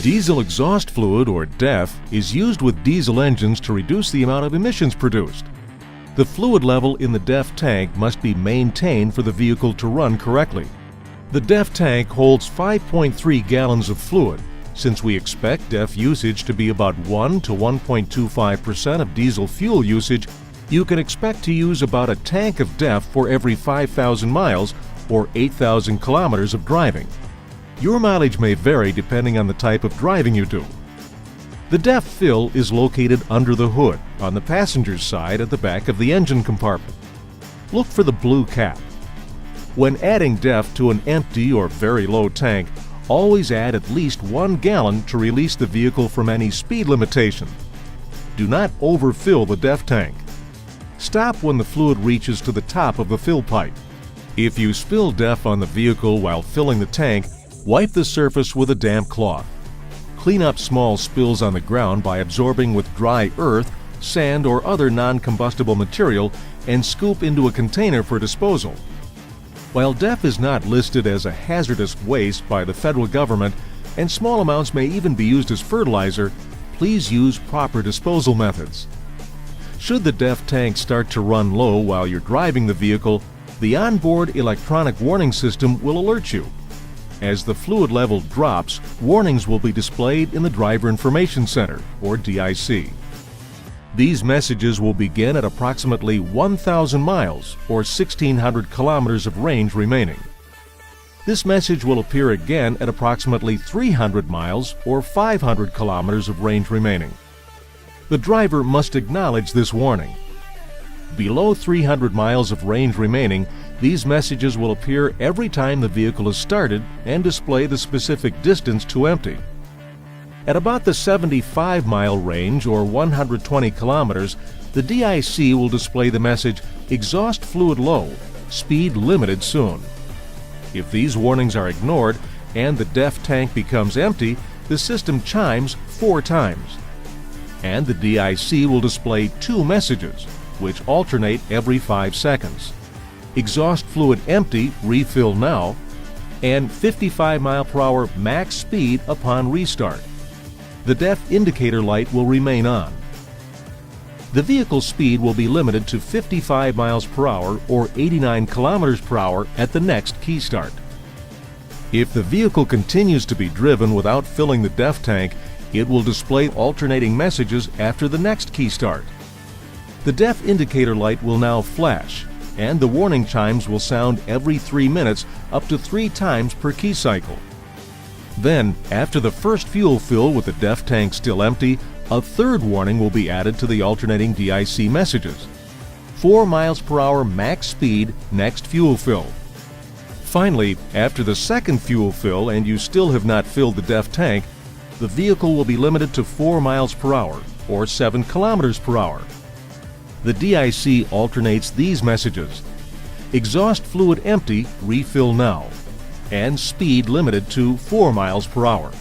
Diesel exhaust fluid, or DEF, is used with diesel engines to reduce the amount of emissions produced. The fluid level in the DEF tank must be maintained for the vehicle to run correctly. The DEF tank holds 5.3 gallons of fluid. Since we expect DEF usage to be about 1 to 1.25% of diesel fuel usage, you can expect to use about a tank of DEF for every 5,000 miles or 8,000 kilometers of driving. Your mileage may vary depending on the type of driving you do. The DEF fill is located under the hood on the passenger's side at the back of the engine compartment. Look for the blue cap. When adding DEF to an empty or very low tank, always add at least 1 gallon to release the vehicle from any speed limitation. Do not overfill the DEF tank. Stop when the fluid reaches to the top of the fill pipe. If you spill DEF on the vehicle while filling the tank, wipe the surface with a damp cloth. Clean up small spills on the ground by absorbing with dry earth, sand, or other non-combustible material and scoop into a container for disposal. While DEF is not listed as a hazardous waste by the federal government, and small amounts may even be used as fertilizer, please use proper disposal methods. Should the DEF tank start to run low while you're driving the vehicle, the onboard electronic warning system will alert you. As the fluid level drops, warnings will be displayed in the Driver Information Center, or DIC. These messages will begin at approximately 1,000 miles, or 1,600 kilometers of range remaining. This message will appear again at approximately 300 miles, or 500 kilometers of range remaining. The driver must acknowledge this warning. Below 300 miles of range remaining, these messages will appear every time the vehicle is started and display the specific distance to empty. At about the 75-mile range, or 120 kilometers, the DIC will display the message, "Exhaust fluid low, speed limited soon." If these warnings are ignored and the DEF tank becomes empty, the system chimes 4 times. And the DIC will display 2 messages, which alternate every 5 seconds. Exhaust fluid empty, refill now, and 55 mph max speed upon restart. The DEF indicator light will remain on. The vehicle speed will be limited to 55 miles per hour or 89 kilometers per hour at the next key start. If the vehicle continues to be driven without filling the DEF tank, it will display alternating messages after the next key start. The DEF indicator light will now flash, and the warning chimes will sound every 3 minutes up to 3 times per key cycle. Then, after the first fuel fill with the DEF tank still empty, a third warning will be added to the alternating DIC messages. 4 miles per hour max speed, next fuel fill. Finally, after the second fuel fill and you still have not filled the DEF tank, the vehicle will be limited to 4 miles per hour or 7 kilometers per hour. The DIC alternates these messages: exhaust fluid empty, refill now, and speed limited to 4 miles per hour.